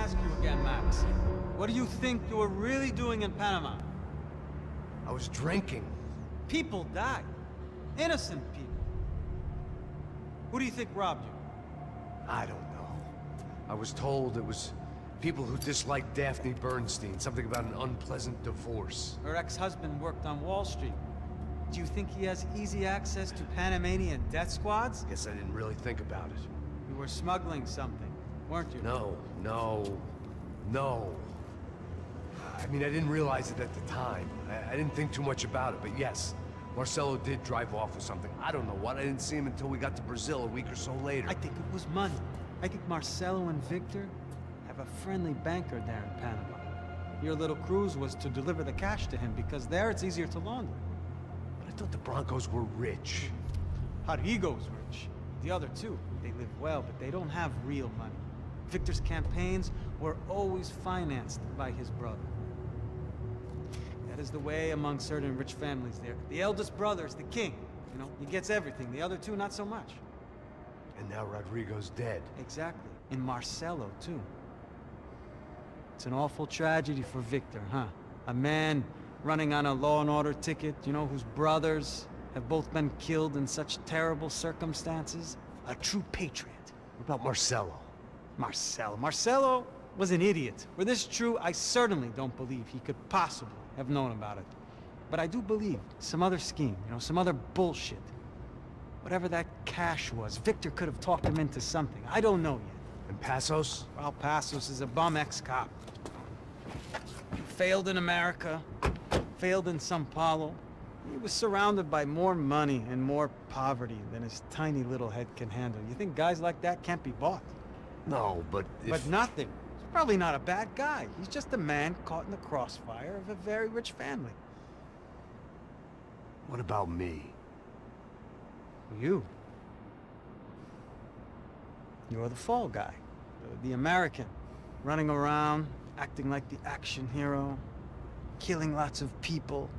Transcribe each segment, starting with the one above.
ask you again, Max. What do you think you were really doing in Panama? I was drinking. People died. Innocent people. Who do you think robbed you? I don't know. I was told it was people who disliked Daphne Bernstein, something about an unpleasant divorce. Her ex-husband worked on Wall Street. Do you think he has easy access to Panamanian death squads? Guess I didn't really think about it. You were smuggling something, weren't you? No. I mean, I didn't realize it at the time. I didn't think too much about it, but yes, Marcelo did drive off with something. I don't know what. I didn't see him until we got to Brazil a week or so later. I think it was money. I think Marcelo and Victor have a friendly banker there in Panama. Your little cruise was to deliver the cash to him because there it's easier to launder. But I thought the Broncos were rich. Rodrigo's rich. The other two, they live well, but they don't have real money. Victor's campaigns were always financed by his brother. That is the way among certain rich families there. The eldest brother is the king. You know, he gets everything. The other two, not so much. And now Rodrigo's dead. Exactly. And Marcelo, too. It's an awful tragedy for Victor, huh? A man running on a law and order ticket, you know, whose brothers have both been killed in such terrible circumstances. A true patriot. What about Marcelo? Marcelo was an idiot. Were this true, I certainly don't believe he could possibly have known about it. But I do believe some other scheme, you know, some other bullshit. Whatever that cash was, Victor could have talked him into something. I don't know yet. And Passos? Well, Passos is a bum ex-cop. Failed in America, failed in São Paulo. He was surrounded by more money and more poverty than his tiny little head can handle. You think guys like that can't be bought? No, but if... But nothing. He's probably not a bad guy. He's just a man caught in the crossfire of a very rich family. What about me? You. You're the fall guy. The American. Running around, acting like the action hero. Killing lots of people.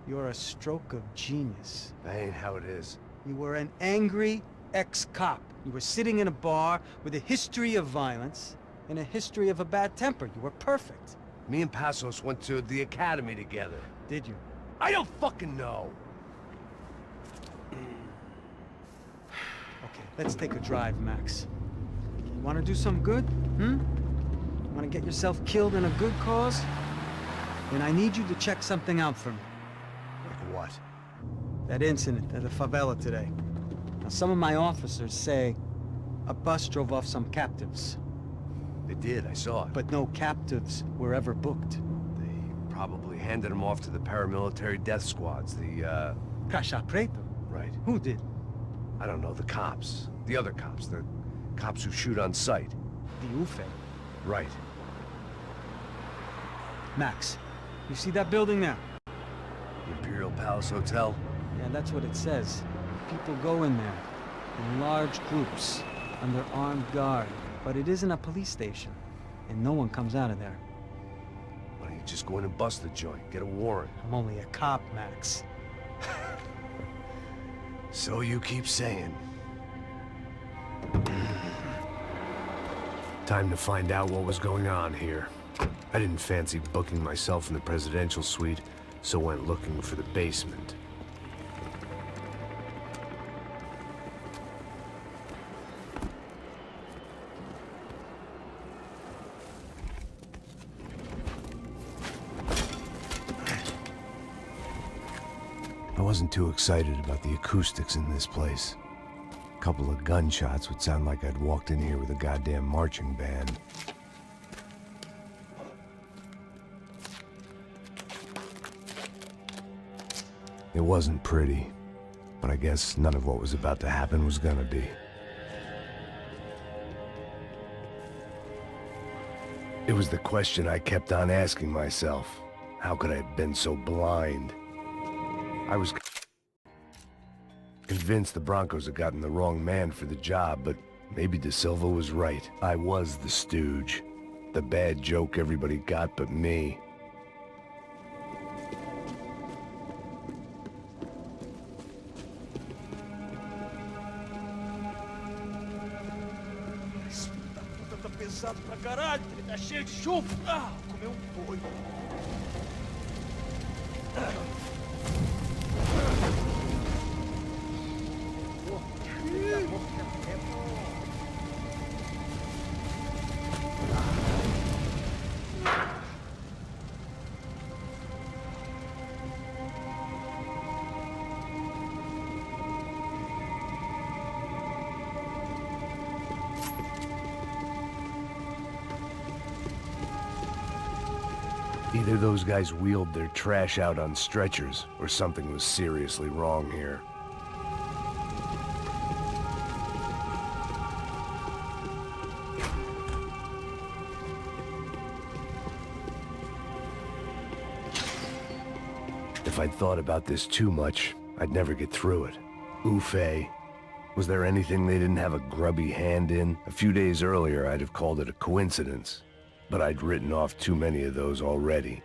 You're a stroke of genius. That ain't how it is. You were an angry ex-cop. You were sitting in a bar with a history of violence and a history of a bad temper. You were perfect. Me and Passos went to the academy together. Did you? I don't fucking know! Okay, let's take a drive, Max. You want to do some good? Want to get yourself killed in a good cause? Then I need you to check something out for me. Like what? That incident at the favela today. Now, some of my officers say a bus drove off some captives. They did, I saw it. But no captives were ever booked. They probably handed them off to the paramilitary death squads, the, Caixa Preto? Right. Who did? I don't know, the cops. The other cops, the cops who shoot on sight. The UFE. Right. Max, you see that building there? The Imperial Palace Hotel? Yeah, that's what it says. People go in there, in large groups, under armed guard. But it isn't a police station, and no one comes out of there. Why don't you just go in and bust the joint, get a warrant? I'm only a cop, Max. So you keep saying. Time to find out what was going on here. I didn't fancy booking myself in the presidential suite, so went looking for the basement. I wasn't too excited about the acoustics in this place. A couple of gunshots would sound like I'd walked in here with a goddamn marching band. It wasn't pretty, but I guess none of what was about to happen was gonna be. It was the question I kept on asking myself. How could I have been so blind? I was convinced the Broncos had gotten the wrong man for the job, but maybe De Silva was right. I was the stooge. The bad joke everybody got but me. pesado pra caralho, ele tá cheio de chumbo. Ah, comeu um boi. Either those guys wheeled their trash out on stretchers, or something was seriously wrong here. If I'd thought about this too much, I'd never get through it. Oofay. Was there anything they didn't have a grubby hand in? A few days earlier, I'd have called it a coincidence. But I'd written off too many of those already.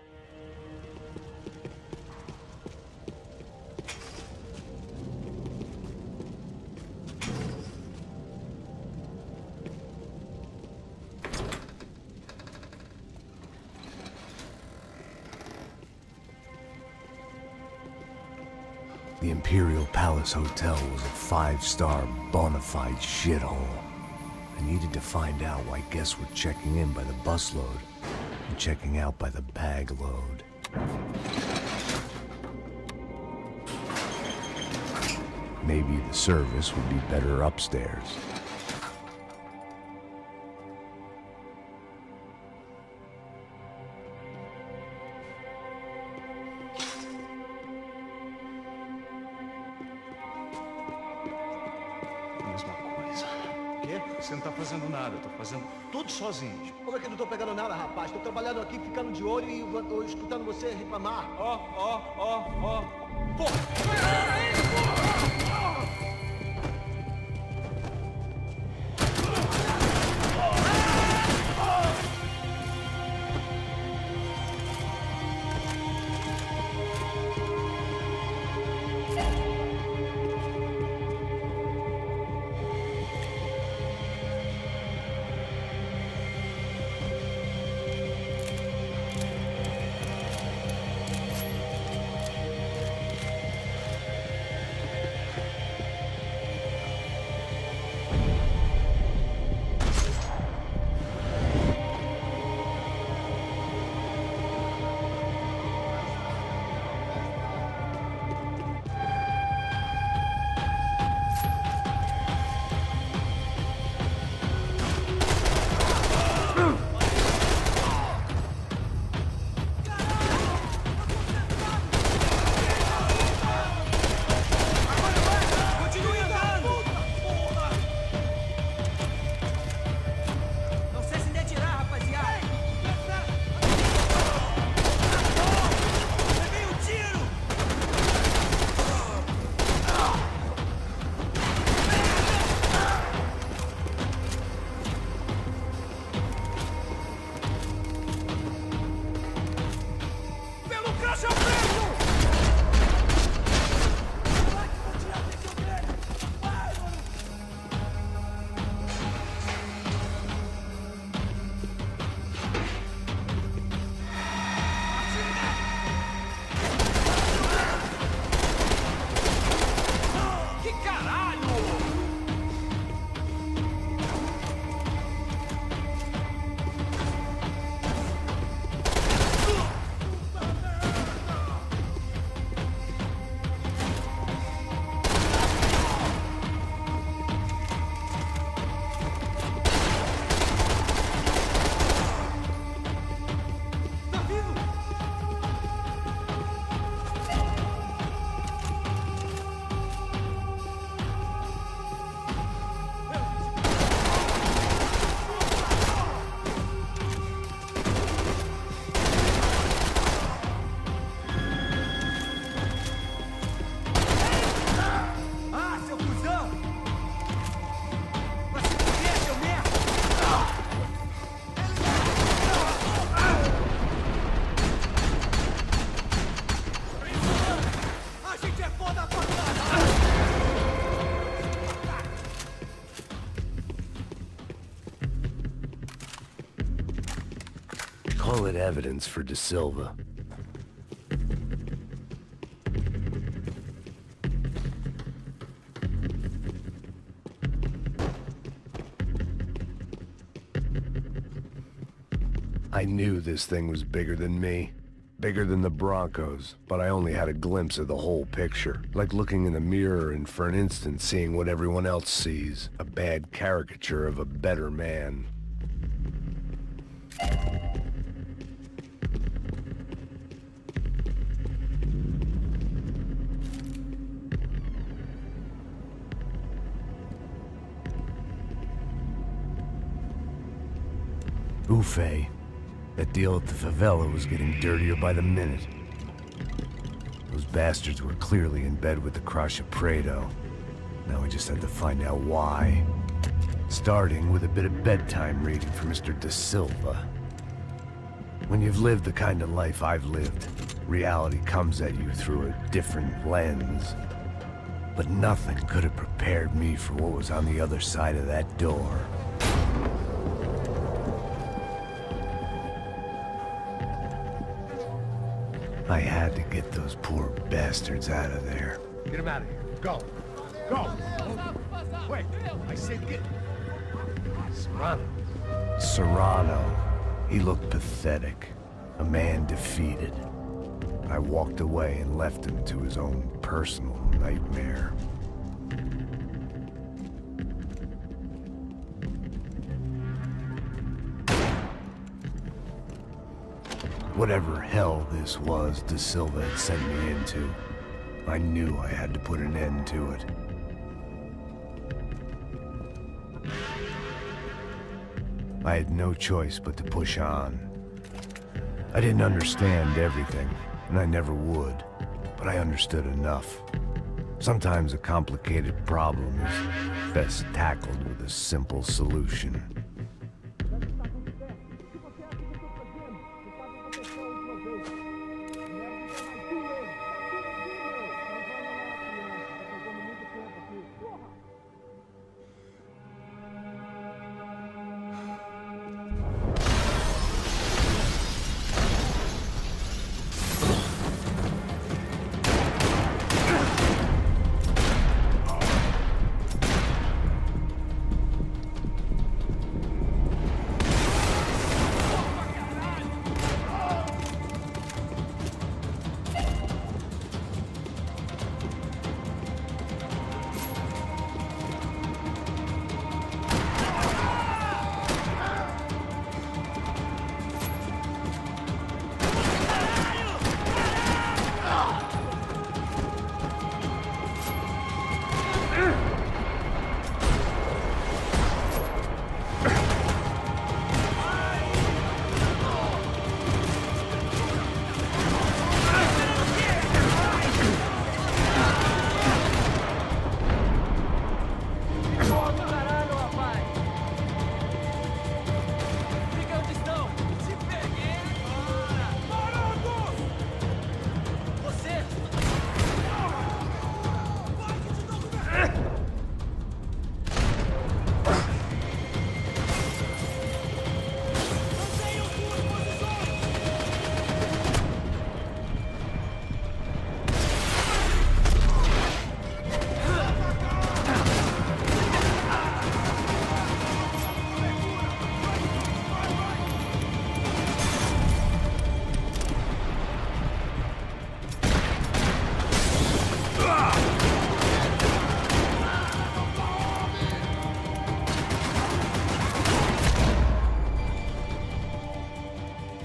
The Imperial Palace Hotel was a five-star, bona fide shithole. I needed to find out why guests were checking in by the busload and checking out by the bag load. Maybe the service would be better upstairs. Você não tá fazendo nada, eu tô fazendo tudo sozinho. Como é que eu não tô pegando nada, rapaz? Tô trabalhando aqui, ficando de olho e escutando você reclamar. Ó. Porra! Call it evidence for De Silva. I knew this thing was bigger than me. Bigger than the Broncos, but I only had a glimpse of the whole picture. Like looking in the mirror and for an instant seeing what everyone else sees. A bad caricature of a better man. Ufe. That deal at the favela was getting dirtier by the minute. Those bastards were clearly in bed with the Crusher Prado. Now we just had to find out why. Starting with a bit of bedtime reading for Mr. De Silva. When you've lived the kind of life I've lived, reality comes at you through a different lens. But nothing could have prepared me for what was on the other side of that door. I had to get those poor bastards out of there. Get him out of here. Go. Go. Wait. I said get... Serrano. Serrano. He looked pathetic. A man defeated. I walked away and left him to his own personal nightmare. Whatever hell this was De Silva had sent me into, I knew I had to put an end to it. I had no choice but to push on. I didn't understand everything, and I never would, but I understood enough. Sometimes a complicated problem is best tackled with a simple solution.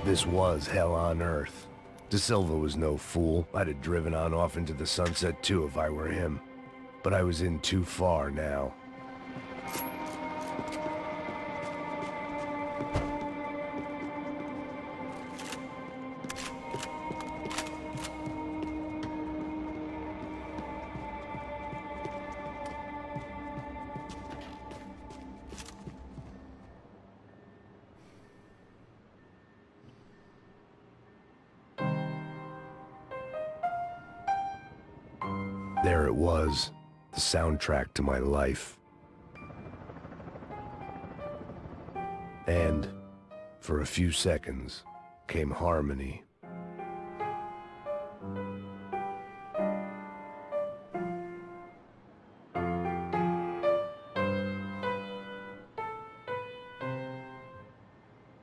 This was hell on earth. De Silva was no fool. I'd have driven on off into the sunset too if I were him. But I was in too far now. There it was, the soundtrack to my life. And, for a few seconds, came harmony.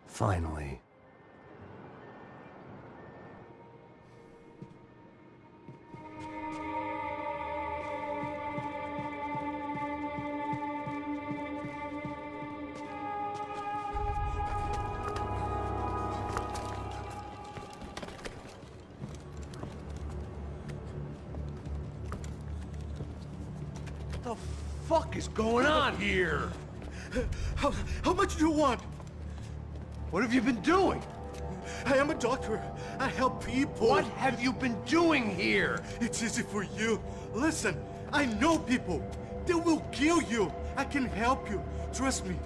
Finally. What the fuck is going on here? How much do you want? What have you been doing? I am a doctor. I help people. What have you been doing here? It's easy for you. Listen, I know people. They will kill you. I can help you. Trust me.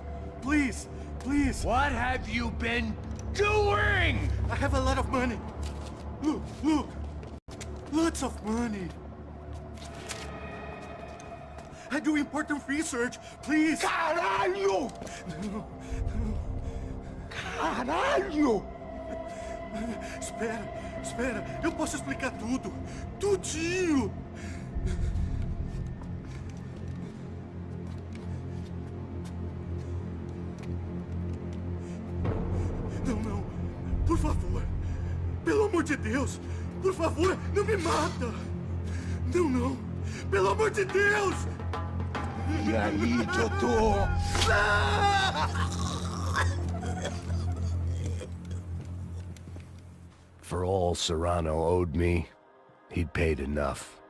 Please, please. What have you been doing? I have a lot of money. Look, look. Lots of money. I do important research. Please. Caralho! No. Caralho! Espera, espera. Eu posso explicar tudo. Tudinho. Não, não. Por favor. Pelo amor de Deus. Por favor, não me mata. Não, não. Pelo amor de Deus. E aí, doutor? For all Serrano owed me, he'd paid enough.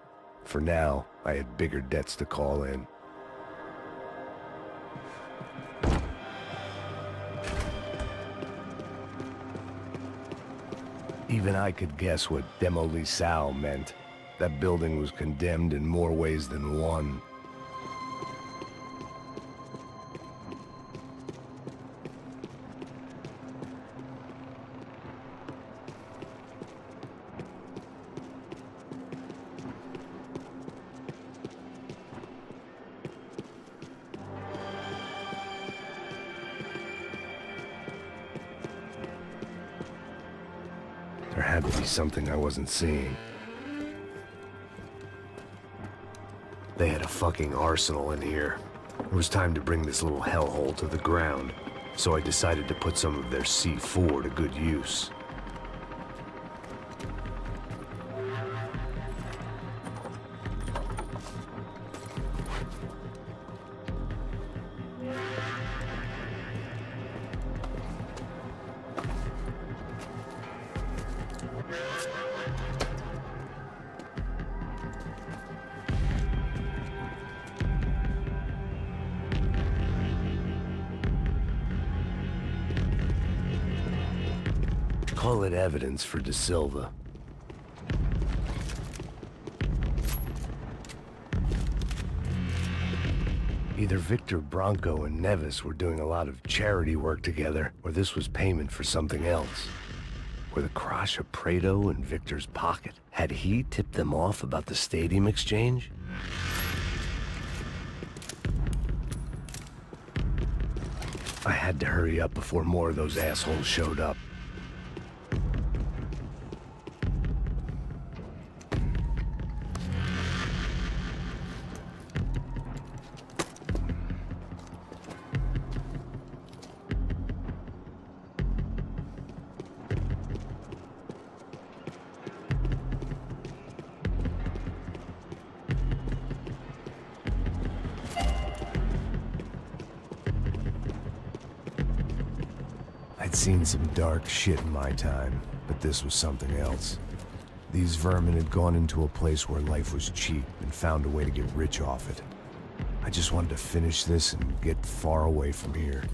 For now, I had bigger debts to call in. Even I could guess what Demolisal meant. That building was condemned in more ways than one. There had to be something I wasn't seeing. They had a fucking arsenal in here. It was time to bring this little hellhole to the ground, so I decided to put some of their C4 to good use. Call it evidence for De Silva. Either Victor Bronco and Nevis were doing a lot of charity work together, or this was payment for something else. Were the Crasha Prado in Victor's pocket? Had he tipped them off about the stadium exchange? I had to hurry up before more of those assholes showed up. I'd seen some dark shit in my time, but this was something else. These vermin had gone into a place where life was cheap and found a way to get rich off it. I just wanted to finish this and get far away from here.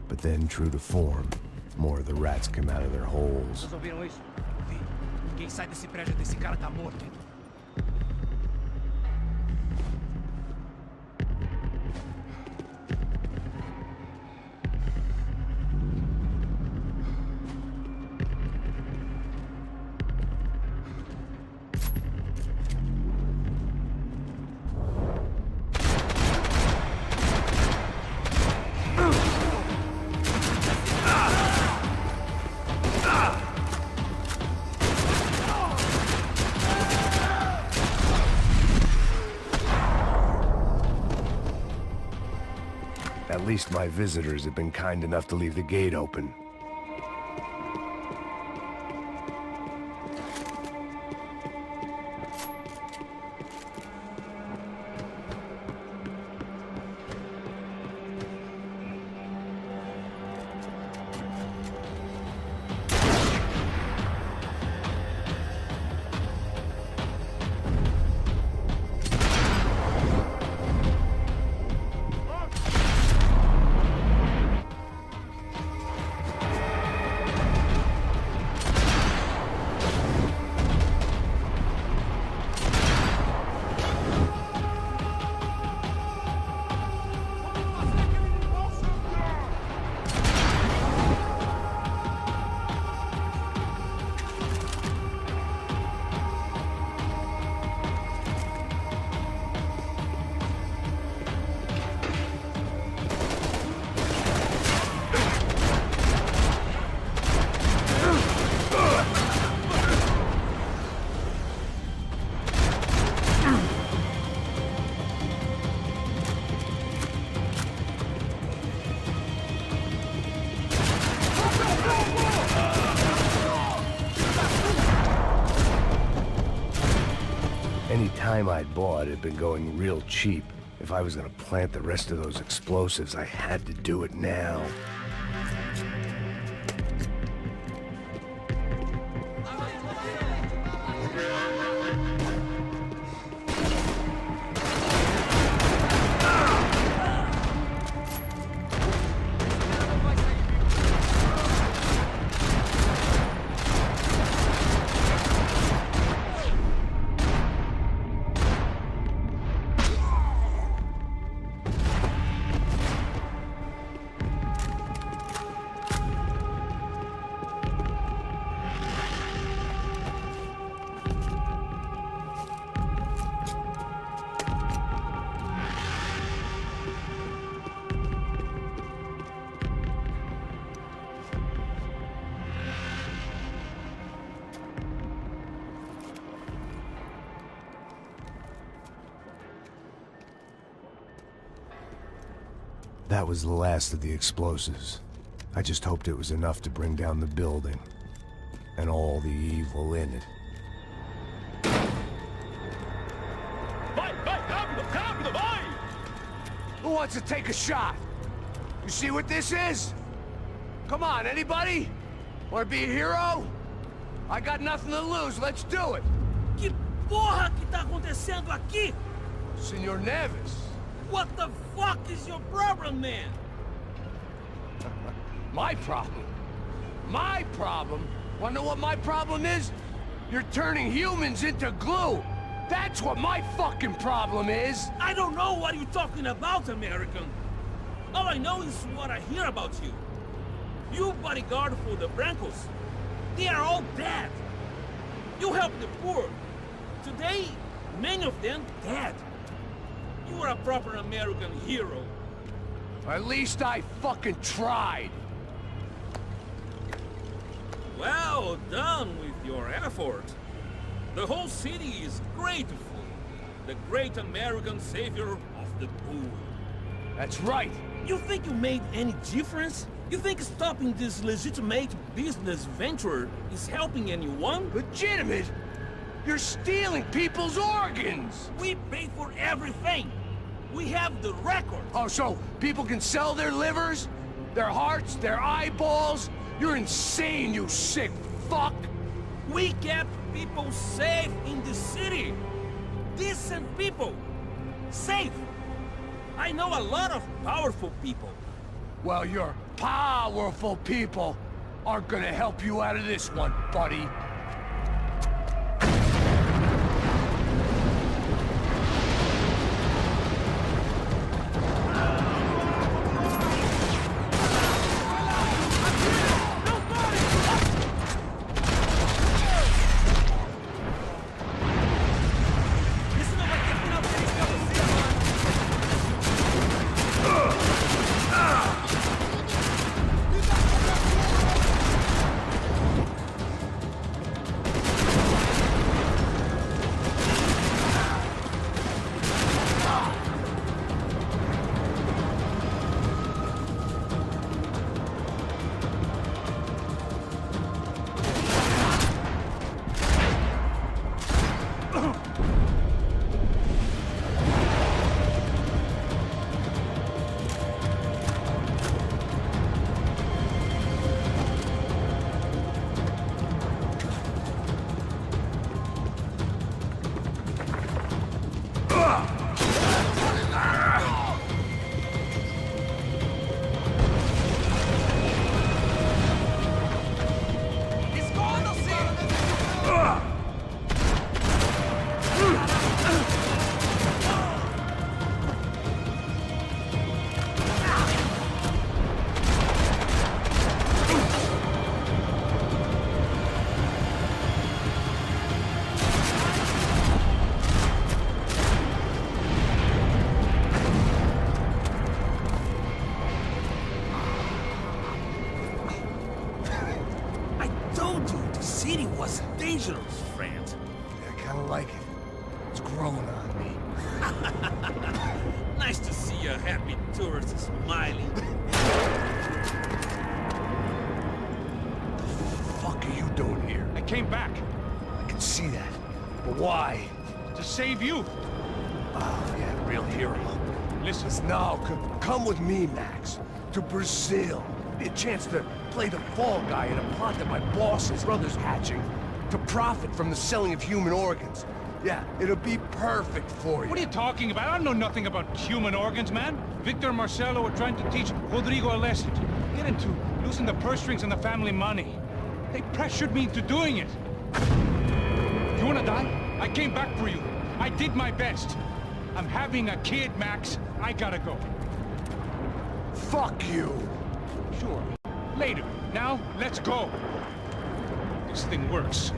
But then, true to form, more of the rats came out of their holes. Vocês ouviram isso? Vi. Quem sai desse prédio desse cara tá morto. Ah! least my visitors have been kind enough to leave the gate open. Any time I'd bought had been going real cheap. If I was gonna plant the rest of those explosives, I had to do it now. That was the last of the explosives. I just hoped it was enough to bring down the building. And all the evil in it. Who wants to take a shot? You see what this is? Come on, anybody? Want to be a hero? I got nothing to lose, let's do it! Que porra que tá acontecendo aqui? Senor Neves. What the fuck is your problem, man? My problem? My problem? Wanna know what my problem is? You're turning humans into glue! That's what my fucking problem is! I don't know what you're talking about, American. All I know is what I hear about you. You bodyguard for the Brancos. They are all dead. You help the poor. Today, many of them dead. You are a proper American hero. At least I fucking tried. Well done with your effort. The whole city is grateful. The great American savior of the poor. That's right. You think you made any difference? You think stopping this legitimate business venture is helping anyone? Legitimate? You're stealing people's organs! We pay for everything. We have the record. Oh, so people can sell their livers? Their hearts? Their eyeballs? You're insane, you sick fuck! We kept people safe in the city. Decent people. Safe. I know a lot of powerful people. Well, your powerful people aren't gonna help you out of this one, buddy. Dangerous, friend. I kinda like it. It's growing on me. Nice to see a happy tourist smiling. What the fuck are you doing here? I came back I can see that. But why? to save you. Oh, yeah, real hero. Listen, No, come with me, Max. To Brazil. Be a chance to play the fall guy in a plot that my boss's brother's hatching. To profit from the selling of human organs. Yeah, it'll be perfect for you. what are you talking about? I know nothing about human organs, man. Victor and Marcelo were trying to teach Rodrigo a lesson. Get into losing the purse strings and the family money. They pressured me into doing it. You wanna die? I came back for you. I did my best. I'm having a kid, Max. I gotta go. Fuck you! Sure. Later. Now, let's go. This thing works.